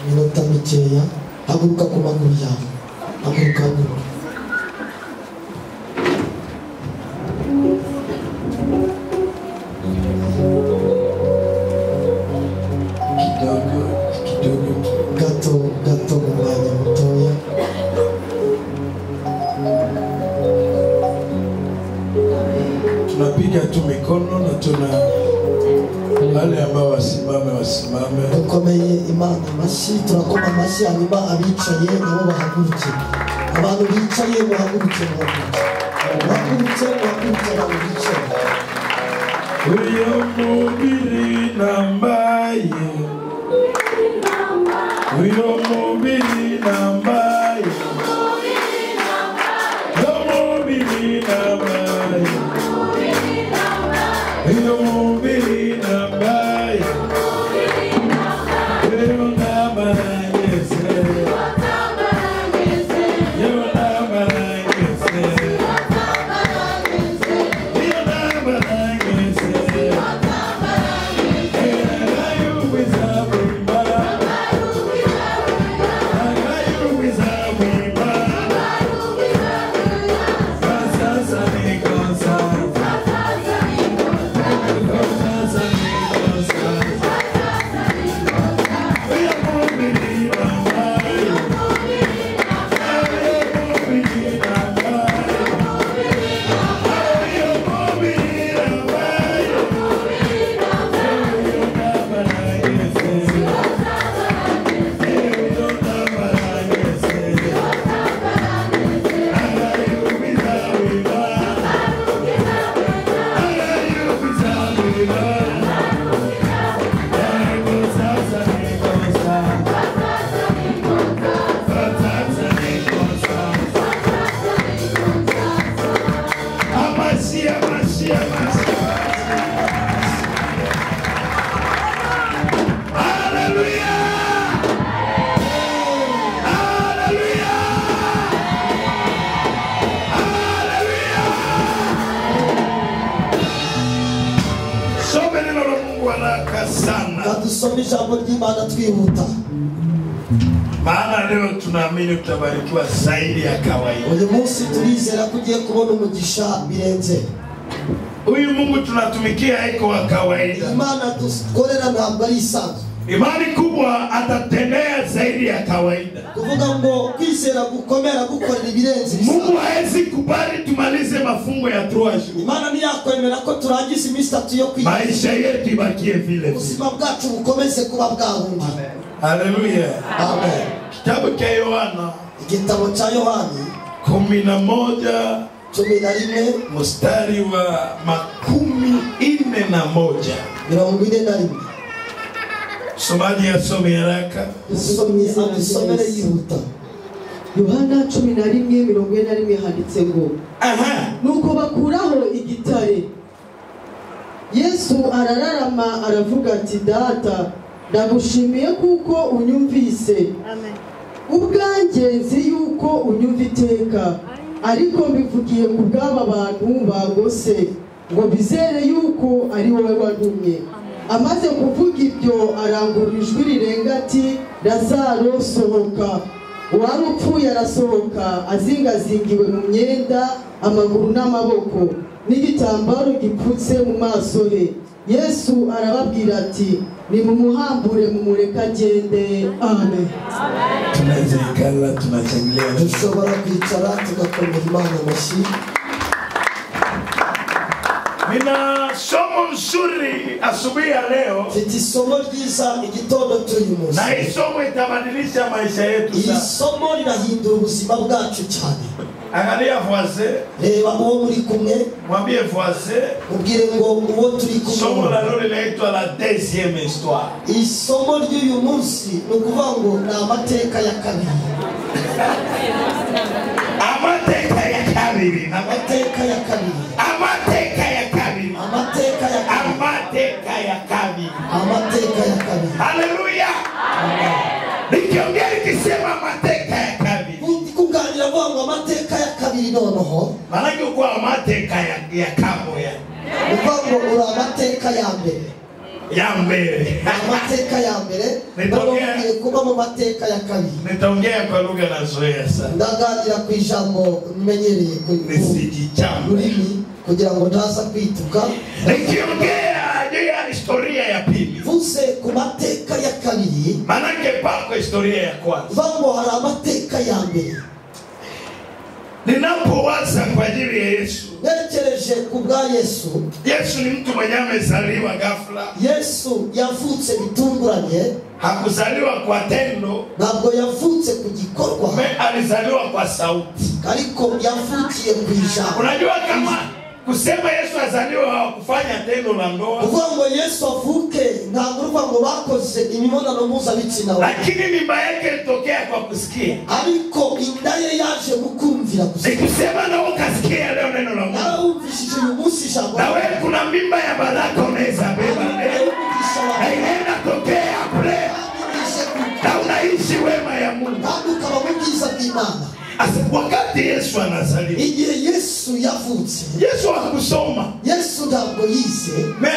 minota mikeya haguruka ku maguru yawe haguruka gato mu mwanya mutoya tunapiga tu mikono na tuna wale ambao wasimame dukomeye Imana amashyi turakoma amashyi hanyuma abicaye nabo bahaguruke abantu bicaye bahaguruke uyo mubiri nambaye uyo mubiri nambaye uyo mubiri nambaye Dusome ijambo ry'Imana twihuta. Maana leo tunaamini tutabarikiwa zaidi ya kawaida. Uyu munsi turizera kugiye kubona umugisha birenze. Huyu Mungu tunatumikia haiko wa kawaida. Imana dukorera ntabwo ari isanzwe. Imani kubwa atatendea zaidi ya kawaida. Kuvuga ngo kwizera gukomera gukorera ibirenze. Mungu haezi kubali tumalize mafungo ya 3 jours. Imana niyakwemera ko turangiza iminsi 3 yo kwiga. Maisha yetu ibakie vile. Ubuzima bwacu bukomeze kuba bwahungi. Haleluya. Amen. Kitabu cha Yohana, igitabo cha Yohani 11 mstari wa 41. Somaji asome haraka. Somere yihuta. Yohana 11:41 handitse ngo nuko bakuraho igitare. Yesu arararama aravuga ati data ndagushimiye kuko unyumvise. Amen. Ubwanjye nzi yuko unyumva iteka ariko mbivugiye ku bw'aba bantu bagose ngo bizere yuko ari wowe wantumye. Amaze kuvuga ibyo arangurura ijwi rirenga ati Lazaro sohoka. Uwari upfuye arasohoka azingazingiwe mu myenda amaguru n'amaboko n'igitambaro gipfutse mu maso he. Yesu arababwira ati nimumuhambure mumureka agende. Amen. Tunazikala tunachangilia. Dushobora kwicara tugakomera Imana amashyi. Nina somo nzuri asubuhi ya leo. Fiti somo ryiza igitondo cy'uyu munsi. Na isomo itabadilisha maisha yetu sana. Isomo rirahindura ubuzima bwacu cyane. Angalia voisin. Reba uwo muri kumwe. Mwambie voisin. Ubwire ngo uwo turi kumwe. Somo la leo linaitwa la deuxième histoire. Isomo ry'uyu munsi ni ukuvuga ngo ni amateka ya kabiri. Amateka ya kabiri. Amateka ya kabiri. Amateka ya kabiri. Amateka ya kabiri. Amateka ya kabiri. Amateka ya kabiri. Haleluya. Amen. Nikiongea nikisema amateka ya kabiri. Kuganira ngo amateka ya kabiri noneho. Maana kwa amateka ya kamoya. Uvuga ngo uri amateka ya mbere. ya mbele. Amateka ya mbere ngiye kuba mu mateka ya kabiri. Nitaongea kwa lugha nazoea sana. Ndaganira ku ijambo menyereye ku rurimi kugira ngo ndaza kwituka. Nikiongea juu ya historia ya pili. Vuse ku mateka ya kabiri. Manake pako historia ya kwanza. Vango hari amateka ya mbere. Ninapowaza kwa ajili ya Yesu. Nerekereje ku bwa Yesu. Yesu ni mtu mwenye amezaliwa ghafla. Yesu yavutse bitunguranye. Hakuzaliwa kwa tendo. Ntabwo yavutse ku gikorwa. Alizaliwa kwa sauti. Ariko yavukiye ku ijambo. Unajua kama kusema Yesu azaliwa hawakufanya tendo la ndoa. Kuvuga ngo Yesu avuke ntabwo uvuga ngo bakoze imibonano mpuzabitsina. Lakini mimba yake ilitokea kwa kusikia. Ariko inda ye yaje gukumvira gusa. Nikusema na ukasikia leo neno la Mungu. Naumvishije umunsi ijambo. Na wewe kuna mimba ya baraka unaweza beba leo. Na inaenda tokea kule. Na unaishi wema ya Mungu. Kandi ukaba mu bwiza bw'Imana. Wakati Yesu anazaliwa. Igihe Yesu yavutse. Yesu hakusoma. Yesu ntabwo yize.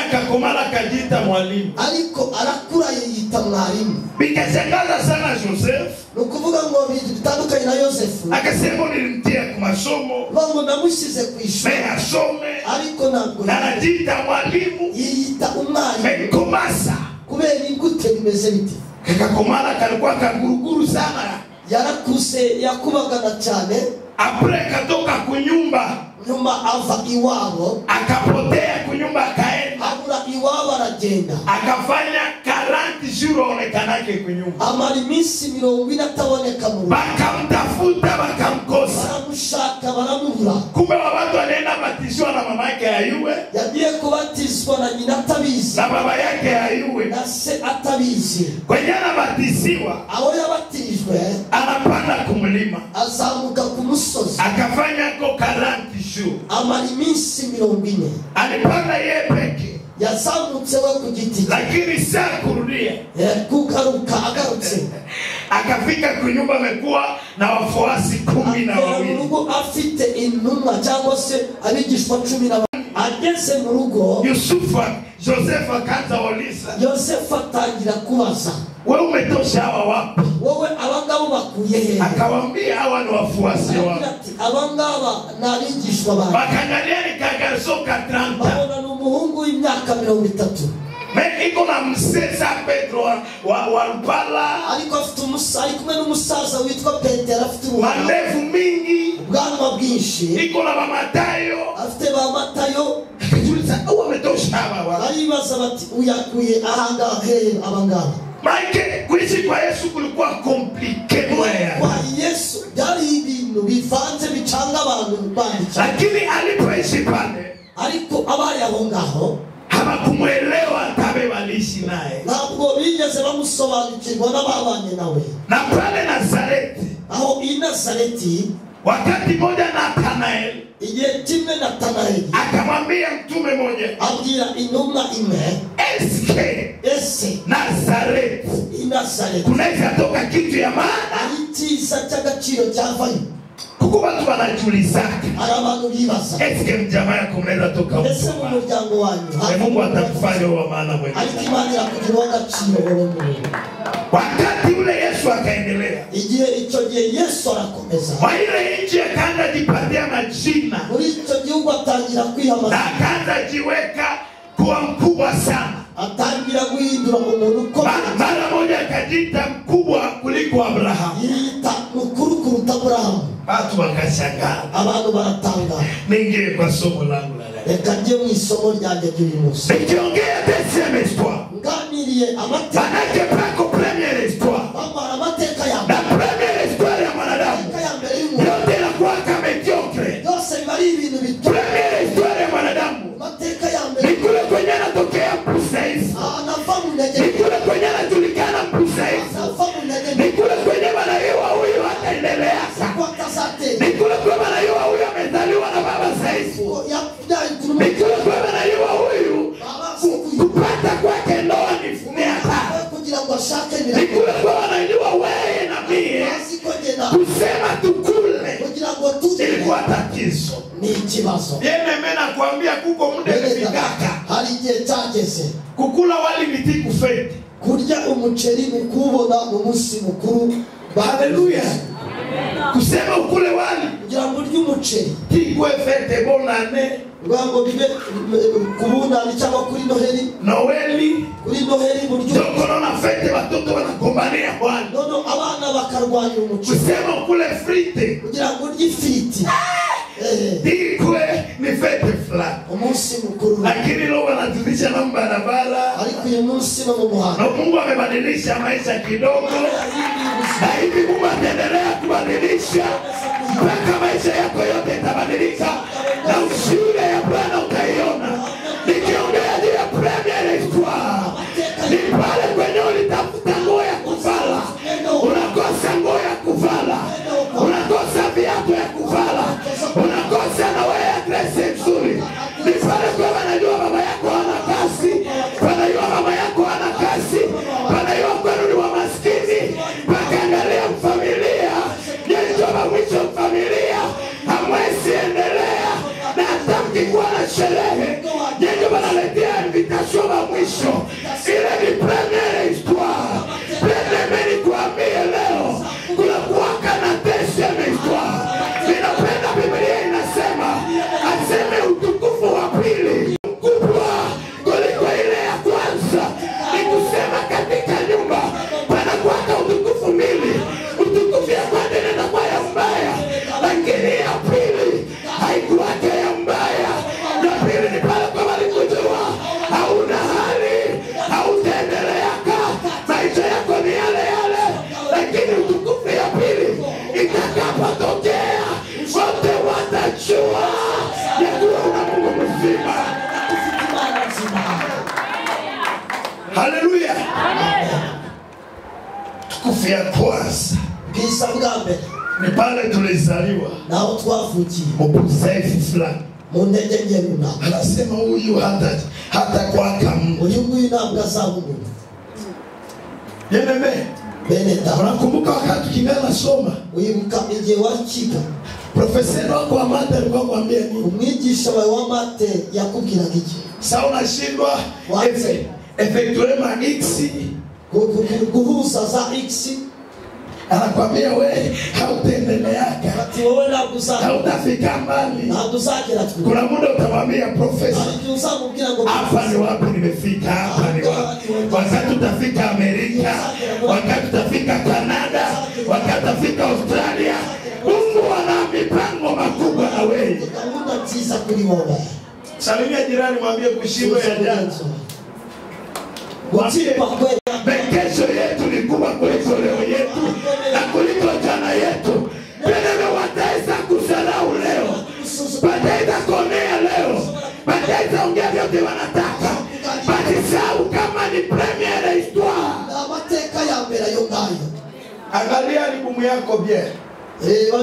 Akakomala akajiita mwalimu. Ariko arakura yiyita mwalimu. Bikashangaza sana Joseph. Nukuvuga ngo bitandukanye na Yosefu. Akasema nilimtia ku masomo. Bango namushize ku ishuri. Asome. Ariko ntabwo anajiita mwalimu. Yiyita umwalimu. Komasa. Kubera ingute bimeze biti. Akakomala kalikuwa kaguruguru sana. Yarakuse yakubagana cyane. Apre katoka kunyumba. Nyuma ava iwabo. Akapotea kunyumba akaenda. Abura iwabo aragenda. Akafanya 40 jours onekanake kunyumba. Amara iminsi 40 ataboneka mu rugo. Bakamtafuta bakamkosa. Baramushaka baramubura. Kumbe watu wanaenda batizwa na mama yake ayuwe. Yagiye kubatizwa na nyina atabizi. Na baba yake ayuwe. Na se atabizi. Kwenye anabatiziwa. Aho yabatijwe. Anapanda kumlima. Azamuka ku musozi. Akafanya ko 40 jours. Amara iminsi 40. Alipanda yeye peke. Yazamutse we ku giti. Lakini saa kurudia. Kugaruka agarutse. Akafika kunyumba amekuwa na wafuasi 12. Urugo afite intumwa cyangwa se abigishwa 12. Ageze mu rugo. Joseph akaanza uliza. Joseph atangira kubaza. Wewe umetosha hawa wapi? Wewe abangabo bakuye he? Akawaambia hawa ni wafuasi wao. Abangaba nabigishwa bana. Bakangalia ni kagasoka 30. Babona n'umuhungu w'imyaka 30. Iko na msesa Petro wa Lupala. Ariko afite umusaza kumwe n'umusaza witwa Petero afite mandevu mingi. Bwanwa bwinshi. Iko na Matayo. Afite ba Matayo. Akijuliza wametosha hawa. Aribaza bati uyakuye ahanga he abangaba. Maike kuishi kwa Yesu kulikuwa complicated. Kwa Yesu byari ibintu bivanze bicanga abantu bandi. Lakini alipoishi pale. Ariko abari aho ngaho hawakumuelewa tabe waliishi naye. Ntabwo bigeze bamusobanukirwa n'ababanye nawe. Na pale Nazareti. Aho i Nazareti. Wakati moja Nathanael. Igihe kimwe Nathanael. Akamwambia mtume mmoja. Abwira intumwa imwe. Ese Nazareti. I Nazareti. Kunaweza toka kitu ya maana. Ikiza cy'agaciro cyavayo. Kuko watu wanajulizaka. Arabantu bibaza. Eske mjamaa yako mnaweza toka huko. Ese mu muryango wanyu. Mungu atakufanya wa maana mwenyewe. Ariko Imana irakugira agaciro wowe muntu. Wakati ule Yesu akaendelea. Igihe icyo gihe Yesu arakomeza. Kwa ile nchi akaanza jipatia majina. Muri icyo gihugu atangira kwiyamamaza. Akaanza jiweka kuwa mkubwa sana. Atangira guhindura umuntu ukomeye. Mara moja akajiita mkubwa kuliko Abrahamu. Yita mukuru kuruta Abrahamu. Watu wakashangaa. Abantu baratanga. Ningie kwa somo langu la leo. Reka nje mu isomo ryanjye ry'uyu munsi. Nikiongea deuxième histoire. Nganiriye amateka. Manake pako première histoire. Bambara amateka ya mbere. Na première histoire ya mwanadamu. Yote inakuwa kama mediocre. Yose bari ibintu bitu. Première histoire ya mwanadamu. Amateka ya mbere. Nikule kwenye anatokea Mpusaisi. Anafamu ndege. Nikule kwenye anajulikana Mpusaisi. Anafamu ndege. Nikule kwenye wanaiwa huyu ataendelea. Nikule kwenye wanaiwa huyu amezaliwa na baba Saisi. Nikule kwenye wanaiwa huyu kupata kwake ndoa ni fumiata. Nikule kwenye wanaiwa wewe na mie kusema tukule ilikuwa tatizo. Yene mena kuambia kuko muda mfikaka. igihe cyageze kukula wali biti kufete kurya umuceri mukubona mu munsi mukuru. Haleluya. Kusema ukule wali kugira ngo urye umuceri tikwe fete bonane ngo bibe kubunani cyangwa kuri Noheli kuri Noheli buryo dokoro na fete batoto wanagombania Bwana. Nono abana bakarwanya umuceri. Kusema ukule frite kugira ngo urye ifiriti tikwe ni fete fulani umunsi mukuru. Lakini leo wanatulisha na barabara ariko uyu munsi no mu muhanda na Mungu amebadilisha maisha kidogo na hivi Mungu ataendelea kubadilisha mpaka maisha yako yote itabadilika na ushuhuda ya Bwana utaiona. Nikiongea juu ya Premier Espoir ni pale kwenye ulitafuta nguo ya kuvala unakosa nguo ya kuvala, unakosa viatu ya kuvala, unakosa na wewe ya dress nzuri. Ni pale kwa wanajua baba yako hana kazi, wanajua mama yako hana kazi, wanajua kwenu ni wa maskini, pakaangalia familia nyenjoma mwisho familia hamwezi endelea na hata mkikuwa na sherehe nyenjoma naletea invitation wa mwisho. Ile ni Premier Espoir. Premier kuambie leo kuna kuwaka na deuxième histoire. Ninapenda Biblia inasema aseme utukufu wa pili kubwa kuliko ile ya kwanza. Ni kusema katika nyumba panakuwaka utukufu mbili. Utukufu ya kwanza inakuwa ya mbaya, lakini ya pili haikuwake ya mbaya. Ya pili ni pale kwa walikujua hauna hali, hautaendeleaka, maisha yako ni yale yale, lakini utukufu ya pili itakapotokea wote watajua ya kuwa una Mungu mzima. Haleluya. Tukufu ya kwanza bwiza bwa mbere ni pale tulizaliwa naho twavukiye mbuzefu fulani mu ntege nke runaka. anasema huyu hata kwaka Mungu, uyu nguyu ntabwo azaba umuntu. Yeneme Beneta unakumbuka wakati kingana nasoma wibuka igihe wakiga profeseri wako wa mate alikuwa kwambia nini? umwigisha wawe wa mate yakubwiraga iki? Sasa unashindwa effectuer ma x guhuza za x, anakwambia we hautaendeleaka, ati wowe ntabwo hautafika mbali. ntabwo uzagera kure. Kuna muda utamwambia profesa ariko uzamubwira ngo hapa ni wapi nimefika, hapa ni wapi. Wakati utafika Amerika, wakati utafika Canada, wakati utafika Australia, Mungu ana mipango makubwa na wewe. gahunda nziza kuri wowe. Salimia jirani, mwambie kushindwa ya jana. Kesho yetu ni kubwa kuliko leo yetu na kuliko jana yetu. Wewe wataweza kusalau leo, wataweza kuonea leo, wataweza ongea vyote wanataka, basisahau kama ni Premier Histoire. amateka ya mbere yo ngayo. Angalia albumu yako bien,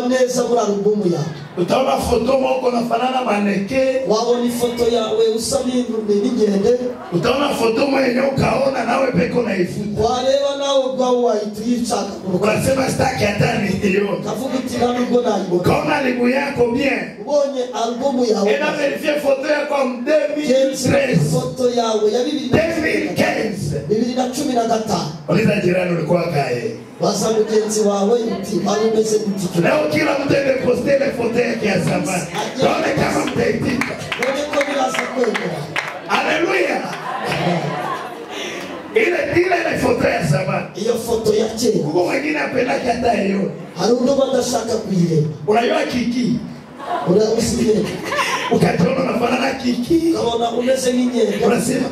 neza muri albumu yawe utaona foto moko nafanana maneke, wabona ifoto yawe usa n'ingende, utaona foto mwenye ukaona nawe peko na ifuta, wareba nawe ubwawe wahita unasema sitaki hata niione, kavuga uti ntabwo nayibona. ukaona albumu yako bien, ubonye albumu yawe ena verifie foto yako 2013 foto yawe ya 2015. Uliza jirani ulikuwa kae. Basa mugenzi wawe uti umeze gute? Leo kila mtu ameposte ile foto yake ya zamani. Tuone kama mtaitika. None ko biraza kwegera. Haleluya. Ile foto ya zamani. Iyo foto ya kera. Kuko wengine apenda hata hiyo. Hari undo badashaka kuyireba. Unajua Kiki? Usiye. Ukatona unafanana Kiki. Kaona umeze nk'inyende. Unasema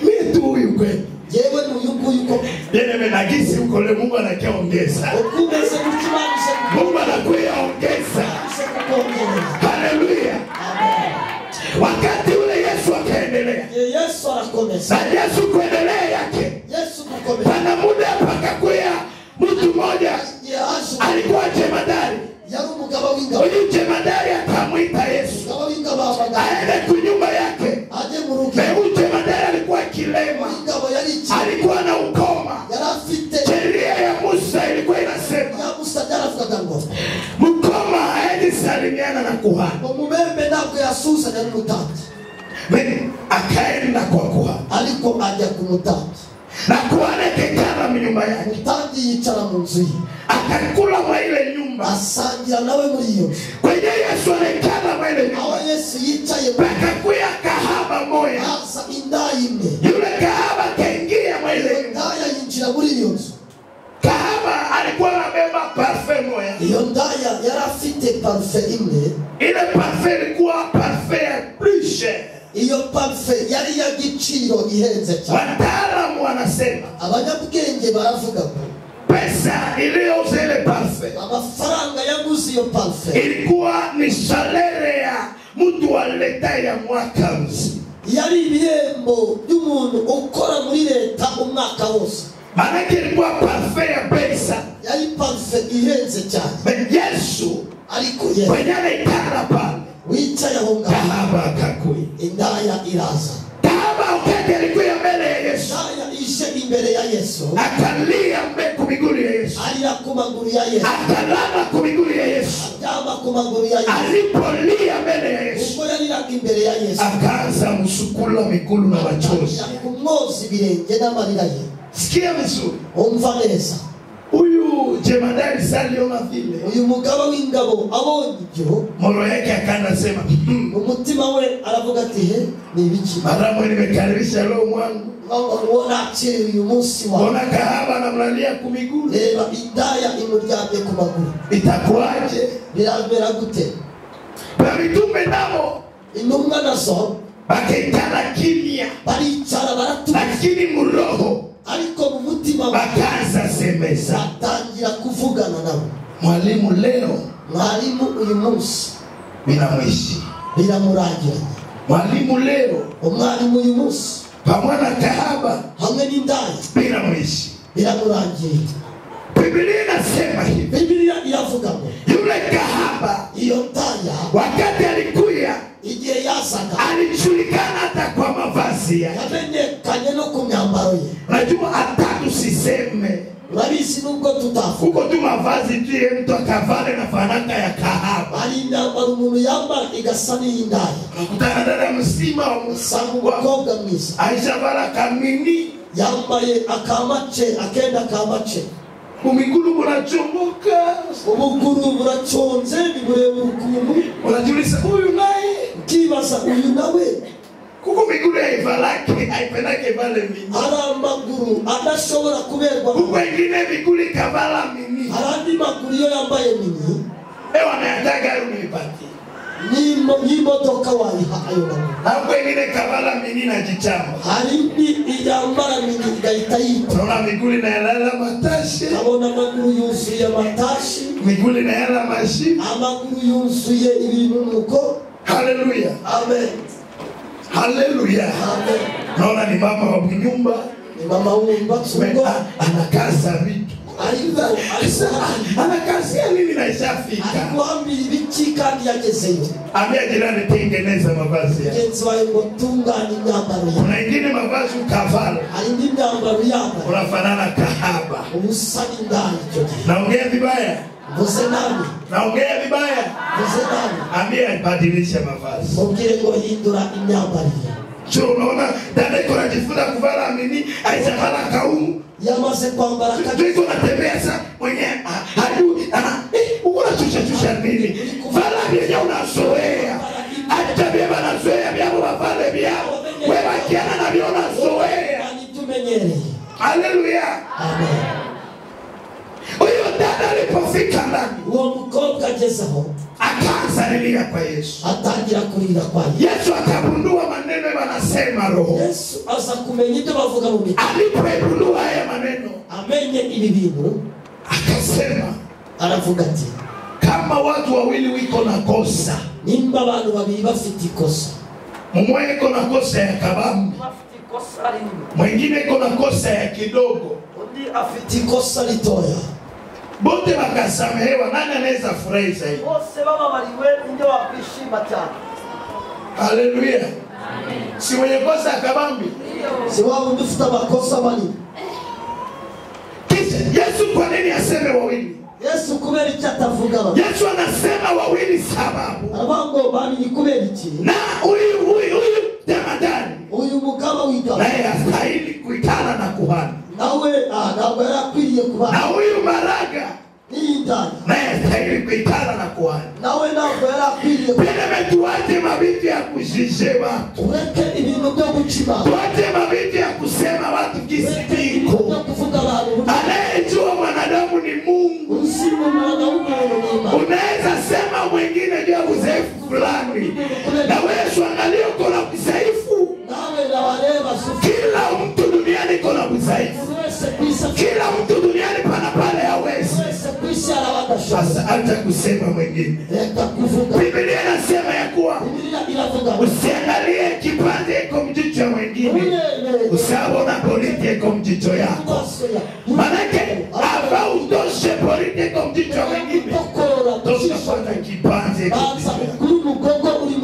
mimi tu huyu kweli. Yewe n'uyu yuko yeye menagisi uko le Mungu anakiongeza. Ukumeze kukimanisha Mungu anakuongeza. Haleluya. Amen. Wakati ule Yesu akaendelea. Yesu anakomeza. Na Yesu kuendelea yake. Yesu kukomeza. Pana muda pakakuya mtu mmoja alikuwa jemadari. Yari umugaba w'ingabo. Uyu jemadari akamwita Yesu. Umugaba w'ingabo abagabo. Aende kunyumba yake. Aje mu rugo. Uyu jemadari alikuwa kilema. Ingabo yari iki? Alikuwa na ukoma. Yari afite. Sheria ya Musa ilikuwa inasema. Ya Musa yaravugaga ngo mukoma haendi salimiana na kuhani. Umubembe ntabwo yasusa na n'umutambyi. Mimi akaenda kwa kuhani, ariko ajya ku mutambyi, na kuhani akakaa nyumba yake. Mutambyi yicara mu nzu ye, akakula mwa ile nyumba, asangira nawe muri iyo. Kwenye Yesu anakaa mwa ile nyumba, aho Yesu yicaye, pakakuya kahaba moya, haza indaya imwe. Yule kahaba kaingia mwa ile nyumba, indaya yinjira muri iyo nzu. Kahaba alikuwa amebeba parfum moya. Iyo ndaya yari afite parfum imwe. Ile parfum ilikuwa parfum ya plus. Iyo parfum yari ya giciro ihenze cyane. Wataalamu wanasema, abanyabwenge baravuga ko pesa iliyouza ile parfum, amafaranga yaguze iyo parfum, ilikuwa ni salary ya mtu wa leta ya mwaka mzima. Yari ibihembo by'umuntu ukora muri leta umwaka wose. Manake ilikuwa parfum ya pesa, yari parfum ihenze cyane. Yesu ariko Yesu kwenye ikara pale, wicaye aho ngaho, kahaba akakuya, indaya iraza. kahaba ukete alikuwa mbele ya Yesu, indaya ishe imbere ya Yesu, akalia ku miguu ya Yesu, alira ku maguru ya Yesu, akalala ku miguu ya Yesu, ajama ku maguru ya Yesu. alipolia mbele ya Yesu, ubwo yarira imbere ya Yesu, akaanza msukula mikulu na machozi, kumwoza ibirenge n'amarira ye. Sikia vizuri, umva neza. Huyu jemadari saliona vile, uyu mugaba w'ingabo abonye ibyo, moyo yake akandasema, umutima we aravuga ati he ni ibiki, maramu nimekaribisha roho mwangu, ubona akiri uyu munsi wa, ona kahaba anamlalia ku miguu, reba indaya imuryamye ku maguru, itakuaje? birabera gute? Babitume nabo intumwa nazo bakitana kimya, baricara baratuza, lakini muroho ariko mu mutima bakaanza semeza, batangira kuvugana nabo. mwalimu leo, mwalimu uyu munsi binamwishi, biramurangira. mwalimu leo, umwalimu uyu munsi pamoja na kahaba hamwe n'indaya binamwishi, biramurangira. Biblia inasema hivi, Biblia iravuga ngo yule kahaba iyo ndaya wakati alikuya, igihe yazaga, alijulikana hata kwa mavazi yake. yamenyekanye no ku myambaro ye. Najua hata tusiseme, urabizi nubwo tutavuga, huko tu mavazi tu ye mtu akavale na fanaka ya kahaba, hari imyambaro umuntu yambara igasa n'iy'indaya. nakutana dada msima wa usanga musangu wa umukobwa mwiza aishavala kamini, yambaye akamace, akenda kamace, kumigulu munachomboka, ubuguru buraconze, biburebura ukuntu, unajiuliza huyu naye, ukibaza uyu nawe kuko migulu ya ivalake haipendake vale mini, hari amaguru adashobora kuberwa, kuko ingine migulu ikavala mini, hari andi maguru iyo yambaye mini, ewa nayataka ayo nilipati, n'imodoka wayiha ayo maguru. hapo ingine kavala mini na jichamba, hari indi yambara mini igahita yita, unaona migulu inayalala matashi, abona amaguru yuzuye amatashi, migulu inayala mashini. amaguru yuzuye ibintu nuko. Haleluya, amen, haleluya, amen. naona ni mama wa nyumba, ni mama wumbatse ubwo anakaza vitu, ariko anakazia nini na ishafika, arikuambira ibiki kandi yagezeyo. ambia jirani tengeneza mavazi yako. Mugenzi wawe ngo tunganye imyambaro ye. Kuna ingine mavazi ukavala hari indi myambaro yambaye unafanana kahaba. ubusa n'indaya. icyo gihe Naongea vibaya, mvuze nabi, naongea vibaya, mvuze nabi, ambia badilisha mavazi. mubwire ngo hindura imyambarire. Sio unaona dada iko anajifunza kuvala amini, aizavala kaumu, yamaze kwambara tuko natembea sasa mwenye hadu uko nachusha nini, vala vyenye unazoea, hata vya wanazoea vyao wavale vyao, wewe kiana na vya unazoea. tumenyereye. Haleluya, amen. huyo dada alipofika ndani, uwo mukobwa agezeho akaanza lilia kwa Yesu, atangira kurira kwa Yesu akabundua maneno wanasema roho. Yesu aza kumenya ibyo bavuga mu mitima. Alipogundua haya maneno, amenye ibi bintu, akasema, aravuga ati kama watu wawili wiko na kosa, nimba abantu babiri bafite ikosa, mmoja iko na kosa ya kabambi, mwingine iko na kosa ya kidogo, undi afite ikosa litoya, bote wakasamehewa, nani anaweza furahi zaidi? bose bababariwe, ndio wakwishima cyane. Haleluya, si mwenye kosa ya kabambi, si wao ufite amakosa manini. kisha Yesu kwa nini aseme wawili? Yesu kubera icyo atavuga abantu. Yesu anasema wawili sababu, arabango babiri kubera iki? na huyu jamadani, uyu mugabo umugaba w'ingabo naye astahili kuikana na kuhani. nawe ntabwo yarakwiriye kuba Na huyu Maraga n'indaya naye astahili kuikana na kuhani. nawe ntabwo yarakwiriye Pende tuache mabiti ya kujisheba, ureke ibintu byo gucima tuache mabiti ya kusema watu kisibiko. byo kuvuga abantu Anayejua mwanadamu ni Mungu. usimu mwana w'umuntu Unaweza sema mwingine juu ya udhaifu fulani, na wewe angalia uko na udhaifu. nawe na wareba Kila mtu duniani uko na udhaifu. Kila mtu duniani pana pale hawezi. Sasa hata kusema mwingine. Biblia inasema ya kuwa usiangalie kipande iko mjicho mwingine, usione politi iko mjicho yako. Manake hapa utoshe politi iko mjicho mwingine, tosha kwanza kipande iko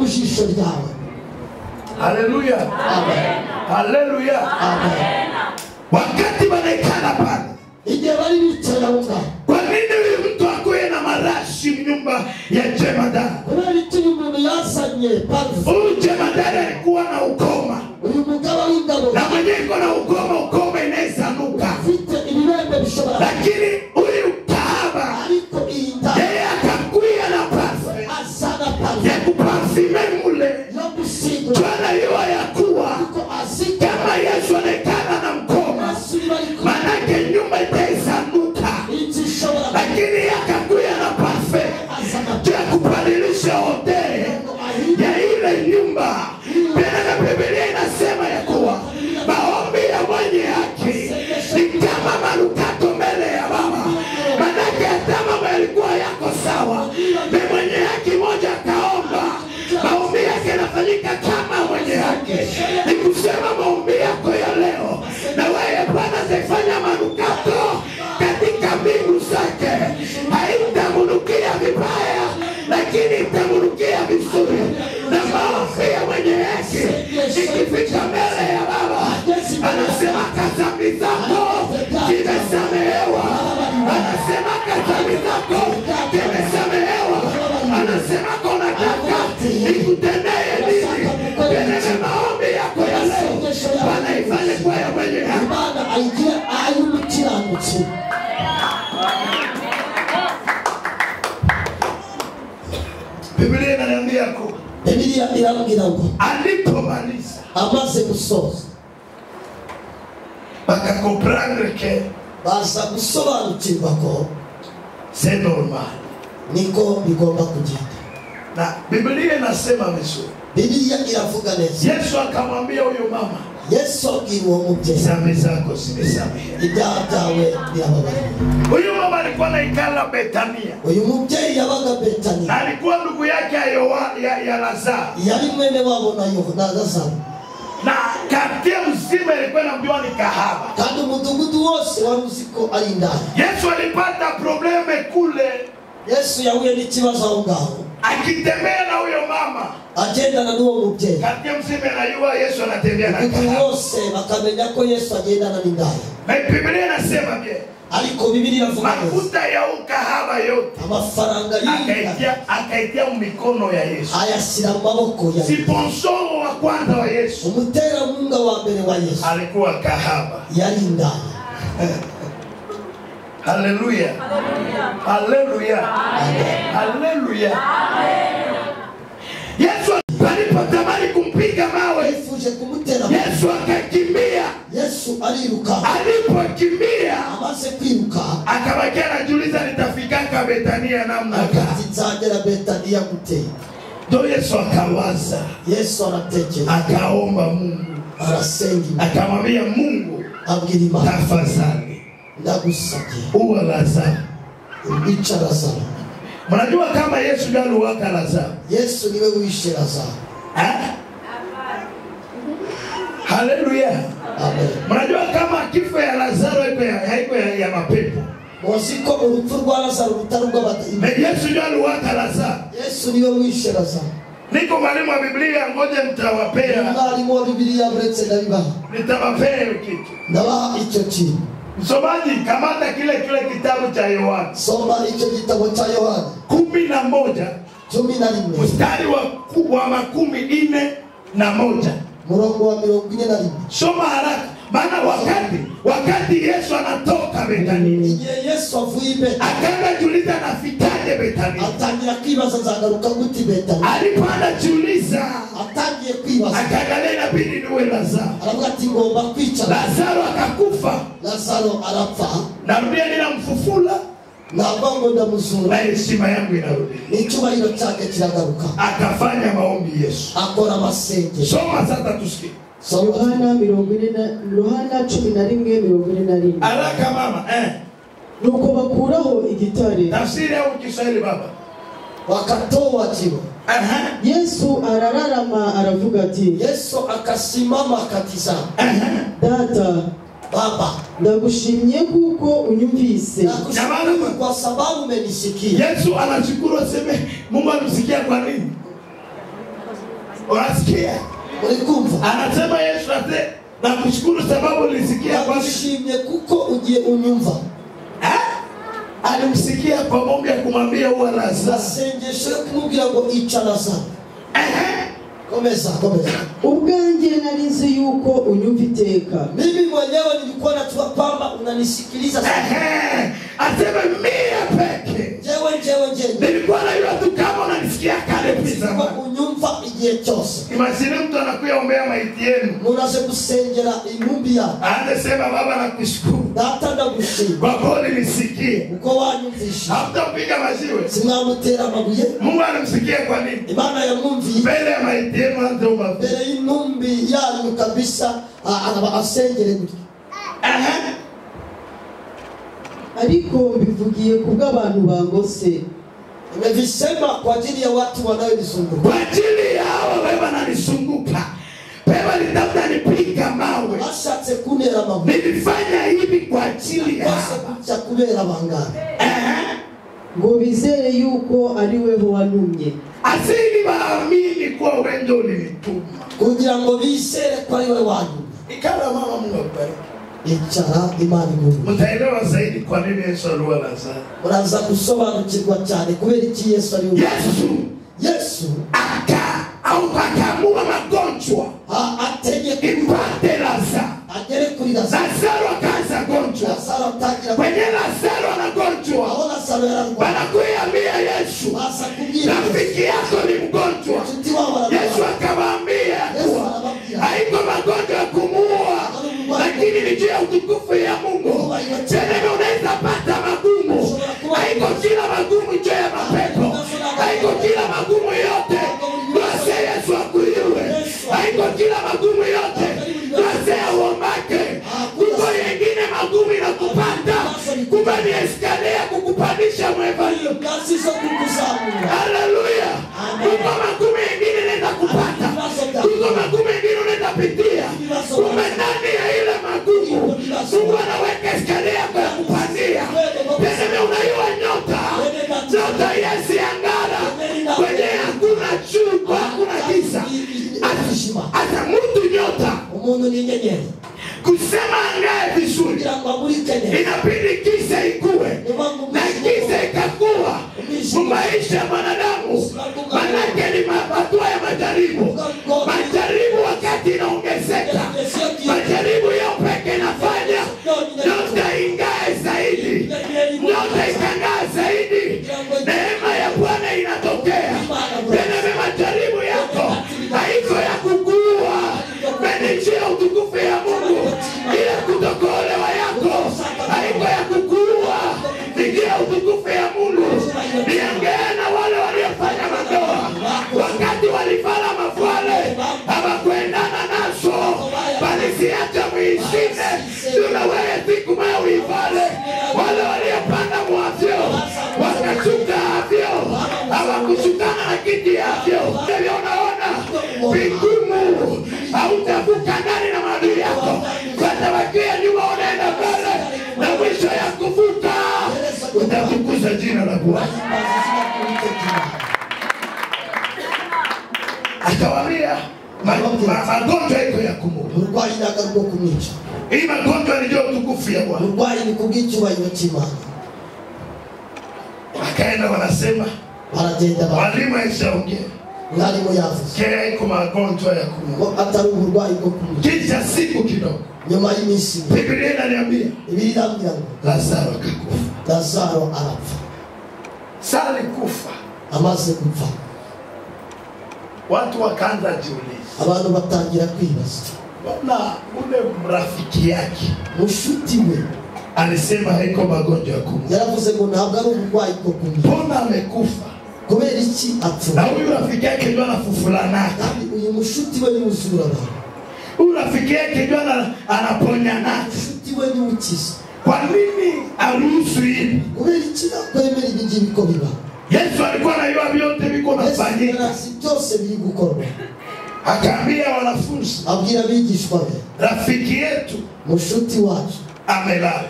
mjicho yako. Haleluya. Amen. Haleluya. Amen. Wakati wanaikana pale, kwa nini huyu mtu akuwe na marashi nyumba ya jemadari? Huyu jemadari alikuwa na ukoma, na mwenye iko na ukoma inaweza nuka. Lakini huyu kahaba yeye akakuya na parfum ya kuparfime mule. Jana hiyo ya kuwa kama Yesu anaikana na mkoma, manake nyumba itaisanuka. Lakini akakuya na parfum ya kubadilisha hoteli ya ile nyumba. Pena na Biblia inasema ya kuwa maombi ya mwenye haki ni kama manukato mbele ya Baba. Manake hata mambo yalikuwa yako sawa, na mwenye haki moja kaomba, maombi yake yanafanyika kama mwenye haki. Ni kusema maombi yako ya leo na wewe Bwana zifanya manukato katika mbingu zake. Haitamunukia vibaya, lakini itamunukia vizuri. Na maombi ya mwenye haki ikifika mbele ya Baba, anasema dhambi zako zimesamehewa. Anasema dhambi zako zimesamehewa. Anasema unataka nikutendee nini? Peleke maombi yako ya leo, Bwana ifanye kwa ya mwenye haki. Biblia inaniambia kwa alipomaliza amaze gusoza bakakomprendre que baza gusobanukirwa ko c'est normal, niko bigomba kugenda. na Biblia inasema vizuri. Biblia inavuga neza. Yesu akamwambia huyo mama, Yesu abwira uwo mubyeyi, dhambi zako zimesamehewa. ibyaha byawe birababarira. Huyu mama alikuwa anaikala Betania. Uyu mubyeyi yabaga Betania, Na alikuwa ndugu yake ya Lazaro. yari mwene wabo na Lazaro. Na kartie mzima ilikuwa inamjua ni kahaba. Kandi umudugudu wose wari uzi ko ari indaya. Yesu alipata probleme kule, Yesu yahuye n'ikibazo aho ngaho, akitembea na huyo mama. agendana n'uwo mubyeyi. Kartie mzima inajua Yesu anatembea na Umudugudu kahaba. wose bakamenya ko Yesu agendana n'indaya. Na Biblia inasema je, Ariko Biblia iravuga neza, mafuta ya ukahaba yote amafaranga y'indaya akaitia mikono ya Yesu. ayashyira mu maboko ya Yesu. Sponsor wa kwanza wa Yesu Umuterankunga wa mbere wa Yesu alikuwa kahaba. yari indaya. Haleluya. Haleluya. Haleluya. Yesu alipotamani kumpiga mawe, yifuje kumutera, Yesu akakimbia. Yesu aliruka. Alipokimbia Amaze kwiruka akabakia anajiuliza nitafikaka Betania namna gani? akazagera Betania gute. Ndio Yesu akawaza, Yesu aratekereza, akaomba Mungu, arasenga, akamwambia Mungu, abwira Imana, tafadhali ndagusabye uwa Lazaro. ica Lazaro. Mnajua kama Yesu ndiye aliwaka Lazaro? Yesu niwe wishe Lazaro. Haleluya. Amen. Mnajua kama kifo ya Lazaro haiko ya mapepo. Muziko urupfu rwa Lazaro rutari rw'abadayimoni. Yesu ndiye aliwaka Lazaro. Yesu niwe wishe Lazaro. Niko mwalimu wa Biblia, ngoja nitawapea. Mwalimu wa Biblia buretse ndabibaha. Nitawapea kitu. Ndabaha icyo kintu. Msomaji, kamata kile kitabu cha Yohana. Soma icyo gitabo cha Yohana 11 11 mstari wa 41. murongo wa 41. Soma haraka. Maana wakati Yesu anatoka Betania, Yesu avuye Betania, akaenda jiuliza anafikaje Betania. Atangira kwibaza zagaruka guti Betania. Alipanda jiuliza, atangiye kwibaza, akaangalia inabidi niwe Lazaro. Aravuga ati ngomba kwica Lazaro akakufa. Lazaro arapfa. Narudia ninamfufula. Nabango ndamuzura. Na heshima yangu inarudi. Icyubahiro cyake kiragaruka. Akafanya maombi Yesu. Akora amasenge. Soma sasa tusikie. Yohana 11:41. Haraka mama, Nuko bakuraho igitare. Tafsiri au Kiswahili baba? Wakatoa jiwe. Yesu arararama aravuga ati, Yesu akasimama akatizama. Data, Baba, ndagushimye kuko unyumvise. Nakushukuru kwa sababu umenisikia. Yesu anashukuru, aseme Mungu anamsikia kwa nini? Unasikia? Ulikumva? Anasema Yesu nakushukuru sababu ulisikia kwa Nakushimye kuko ugiye unyumva. Alimsikia kwa maombi ya kumwambia uwa Lazaro. Asengeshe kumubwira ngo ica Lazaro. Komeza. Ubwanjye narinzi yuko unyumva iteka. Mimi mwenyewe nilikuwa najua kwamba unanisikiliza sana. Asema mimi peke. Jewe. Nilikuwa najua tu kama unanisikia kale pisa. Kwa unyumva igihe cyose. Imagine mtu anakuya ombea maiti yenu. Munaje gusengera intumbi ya. Anasema Baba nakushukuru. Data ndagushimira. Baba nisikie. Uko wanyumvisha. Hamtampiga majiwe. Sinamutera amabuye. Mungu anamsikia kwa nini? Imana yamwumviye. Mbele ya maiti yenu anzoma. Mbele y'intumbi yanyu kabisa asengere gutya. Ariko mbivugiye kubw'abantu bangose. Nimevisema kwa ajili ya watu wanaonizunguka. Kwa ajili yao wewe wananizunguka. Wewe nitafuta nipiga mawe. Bashatse kunera mawe. Nilifanya hivi kwa ajili yao. Basa kubera bangabe. Ngo bizere yuko ari weho wanumye. Asili waamini kwa wewe ndio ulinituma. Kugira ngo bisere kwa wewe wanyu. Ikala mama Mungu akubariki. Icara imani Mungu. Mtaelewa zaidi kwa nini Yesu aliwa Lazaro. Muraza gusobanukirwa cyane kubera iki Yesu aliwa. Yesu akaamua magonjwa. Ategeka impate Lazaro. Agere kuri Lazaro akaanza gonjwa. Lazaro atagira. Kwenye Lazaro anagonjwa. Aona Lazaro yararwa. Banakuambia Yesu. Rafiki yako ni mgonjwa. Yesu akamwambia haiko magonjwa ya kumuua, lakini ni juu ya utukufu ya Mungu. Tena unaweza pata magumu. Haiko kila magumu juu ya mapepo. Haiko kila magumu yote. Basi Yesu akuiwe. Haiko kila magumu yote. Basi uombake. Kuko yengine magumu inakupata. Kumbe ni eskalea kukupandisha mwevalio. Haleluya. Kuko magumu yengine inaweza kupata. Kuko magumu yengine unaweza pitia. Kumbe ndani ya ile magumu Mungu anaweka eskalea kwa kupandia. Tena unaiwa nyota. Nyota Yesu angara. Kwenye hakuna chuko, hakuna giza. Ata mtu nyota. Umuntu ni nyenyeri. Kusema angae vizuri. Inabidi giza ikuwe. Na giza ikakuwa. Maisha mwanadamu. Manake ni mabatua ya majaribu. Majaribu wakati inaongezeka. Majaribu ya peke inafanya nyota ingae zaidi. Nyota ikangaa zaidi. Neema ya Bwana inatokea. Tena majaribu yako haiko ya kukua. Menijia utukufu ya Mungu. Ile kutokolewa yako haiko ya kukua. Nijia utukufu ya Mungu. Niongea na wale waliofanya madoa. Wakati walivala mafwale hawakuendana naso. Bali siacha muishine. Tuna wewe siku maya uivale. Wale waliopanda mwafyo wakashuka avyo. Hawakushukana na kiti avyo. Hivyo unaona vigumu. Hautavuka ndani na maadui yako. Kwanza wakia nyuma unaenda mbele. Na mwisho ya kuvuka utafukuza jina la Bwana. Akawaambia magonjwa iko ya kumuua. Urwayi nagaruko kumwica. Hii magonjwa ni ndio utukufu ya Bwana. Urwayi ni kubw'icyubahiro cy'Imana. Akaenda wanasema baragenda walimu aishaongea. Mwalimu yavuze kera iko magonjwa ya kumwa ngo atari uburwayi bwo kumutwe. kisha siku kidogo Nyuma y'iminsi Biblia inaniambia ibiri irambwira ngo Lazaro akakufa. Lazaro arapfa. Sali kufa. Amaze gupfa Watu wakaanza jiuliza. abantu batangira kwibaza. Mbona ule rafiki yake Mushuti we alisema haiko magonjwa ya kumwa. yaravuze ngo ntabwo ari uburwayi bwo kumutwe. Mbona amekufa? Kubera iki apfa? Na huyu rafiki yake ndio anafufulana. Kandi uyu mushuti we ni uzura abantu. Huyu rafiki yake ndio anaponya nacho. Mushuti we ni ukiza. Kwa nini aruhusu hivi? Kubera iki nakwemera ibingi biko biba? Yesu alikuwa anajua vyote viko nafanyika. Byose biri gukorwa. Akaambia wanafunzi, Abwira abigishwa be, rafiki yetu mushuti wacu amelala.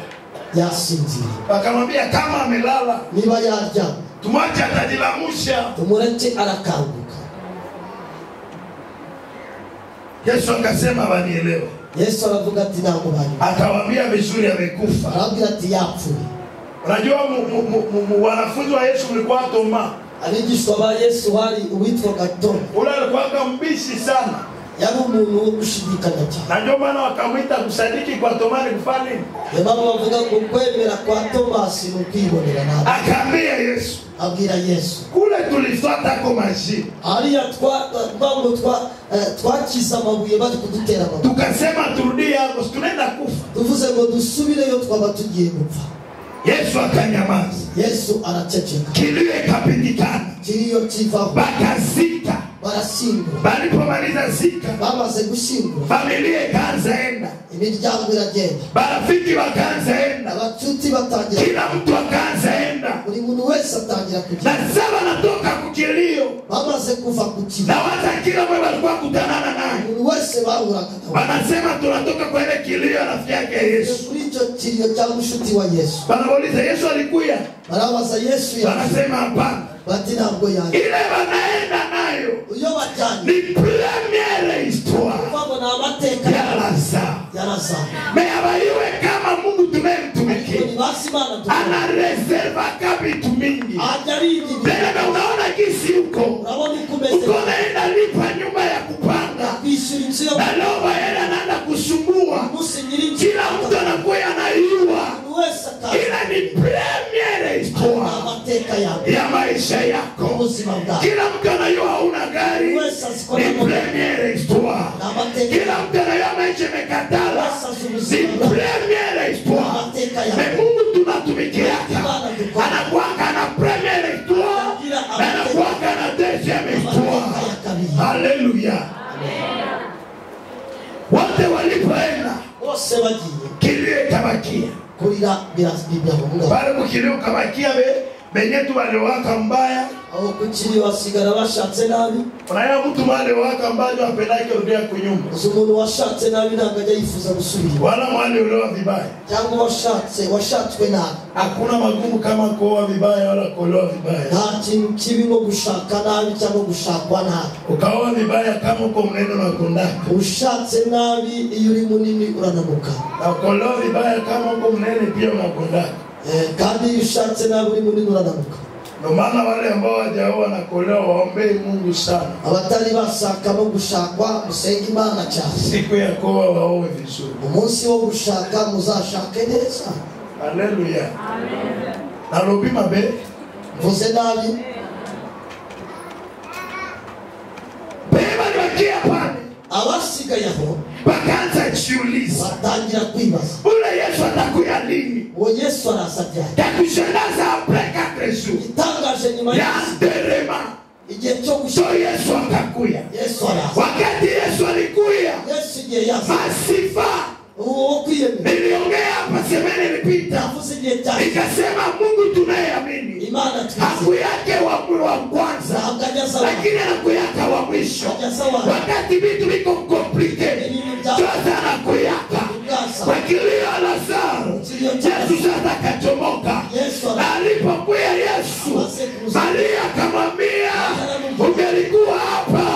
yasinzira. Akamwambia kama amelala, Niba yarya tumwache atajilamusha. tumureke arakanguka. Yesu akasema wanielewe. Yesu aravuga ati ntabwo bari. Akawaambia vizuri amekufa. Arabwira ati yapfuye. Unajua wanafunzi wa Yesu walikuwa Toma. Abigishwa ba Yesu hari uwitwaga Toma. Ule alikuwa mbishi sana. Yari umuntu wo gushidikanya cyane. Na ndio maana wakamwita kusadiki kwa Toma ni kufanya nini? Baba bavuga ngo kwemera kwa Tomasi no kwibonera nabi. Akaambia Yesu, abwira Yesu, kule tulifuata kwa maji. Ariya twakiza amabuye bari kudutera amabuye. Tukasema turudie hapo, tunaenda kufa. Tuvuze ngo dusubireyo twaba tugiye gupfa. Yesu akanyamaza. Yesu araceceka. Kilio ikapitikana. Kilio kivaho. Bakazika. Barashyingura. Balipomaliza zika, bamaze gushyingura, familia ikaanza enda, imiryango iragenda, barafiki bakaanza enda, abacuti batangira, kila mtu akaanza enda, buri muntu wese atangira kugenda. na sasa natoka kukilio, bamaze kuva kukilio, na wata kila mwe walikuwa kutanana naye, buri wese bahuraga nawe, wanasema tunatoka kwa ile kilio rafiki yake Yesu. kuri icyo kilio cya mushuti wa Yesu, Wanauliza Yesu alikuya? barabaza Yesu ya, wanasema hapana, bati ntabwo yaje. ile wanaenda nayo uyo bajyanye ni premiere histoire babo na amateka ya Lazaro. Meabaiwe kama Mungu tumemtumikia, ana reserva kabitu mingi. Tena unaona kisi uko naenda lipa nyumba ya kupanga, na leo baada naenda kusumbua, kila mtu anakuwa anaiua. Ila ni premiere histoire ya maisha yako. Kila mtu anajua hauna gari, ni premiere histoire. Kila mtu anajua maisha imekatala, ni premiere histoire. Na Mungu tunatumikia, anakuwaka na premiere histoire, na anakuwaka na deuxième histoire. Haleluya. Wote walipoenda kilio kabakia, pale mkilio kabakia benye tu waliowaka mbaya, aho kukiri wasigara bashatse nabi. Unaya mtu wale waka mbaya apendake rudia kunyumba. Umuntu washatse nabi ntabwo yifuza gusubira. Wala wale ulewa vibaya. Cyangwa washatswe nabi. Hakuna magumu kama kuoa vibaya wala kuolewa vibaya. Nta kintu kibi no gushaka nabi cyangwa gushakwa nabi. Ukaoa vibaya kama uko mnene na kundaka. Ushatse nabi iyo uri munini uranamuka. Na kuolewa vibaya kama uko mnene pia unakundaka. Kandi ushatse nabi uri munini uranamuka. Ndio maana wale ambao hawajaoa na kuolewa waombee Mungu sana. Abatari basaka no gushakwa musenge Imana cyane. Siku ya kuoa waoe vizuri. Umunsi wo gushaka muzashake neza. Haleluya. Amen. Na lobi mabe mvuze nabi. Beba niwakia pale. Abasigaye aho bakaanza jiuliza, batangira kwibaza, ule Yesu atakuya lini? Uwo Yesu arasabye takushangaza après 4 jours. Itangaje nyuma ya nderema igihe cyo gushaka Yesu akakuya. Yesu arasa. Wakati Yesu alikuya, Yesu igihe yaza masifa niliongea hapa semeni ilipita, nikasema Mungu tunayeamini haku yake wa kwanza, lakini anaku yake wa mwisho. Wakati vitu viko komplike, sasa anaku yaka kwa kilio Lazaro, Yesu sasa kachomoka. Alipokuya Yesu, Maria akamwambia, ungelikuwa hapa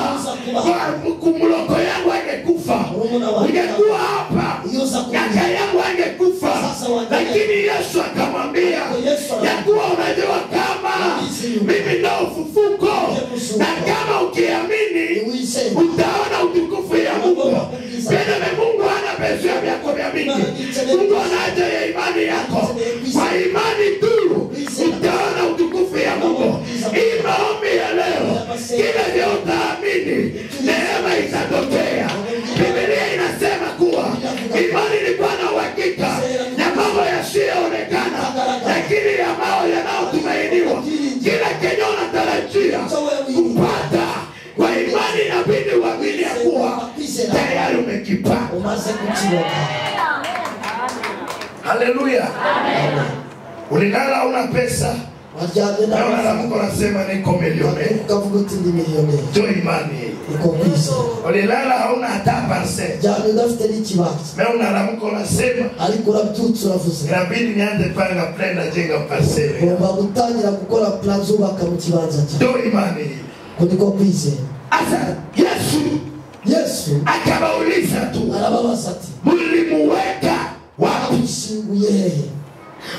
kumloko yangu angekufa, ungekuwa hapa kaka yangu angekufa. Lakini Yesu akamwambia ya kuwa unajua kama mimi ndio ufufuko, na kama ukiamini nyingi. Mungu anaja ya imani yako. Kwa imani tu utaona utukufu ya Mungu. Hii maombi ya leo, kila vya utaamini neema itatokea. Biblia inasema kuwa imani ni kuwa na uhakika na mambo yasiyoonekana, lakini ya mambo yanayotumainiwa. Kila kenye unatarajia kupata kwa imani, inabidi uamini ya kuwa tayari umekipata. Haleluya. Ulilala una pesa, na unalamuka unasema niko milionea. Jo imani. Ulilala hauna hata parcel, na unalamuka unasema inabidi nianze panga plan na jenga parcel. Jo imani. Asa Yesu akabauliza tu, mulimuweka wapi?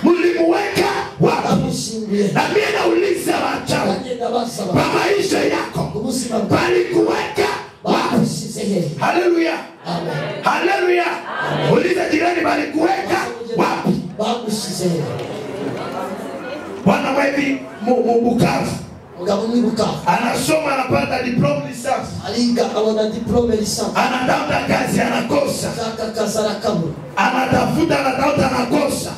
Mulimuweka wapi? Na mimi nauliza wachawi, kwa maisha yako palikuweka wapi? Haleluya. Haleluya. Uliza jirani, palikuweka wapi? Bwana wewe Bukavu anasoma, anapata diploma lisansi, anatafuta kazi anakosa, anatafuta anakosa.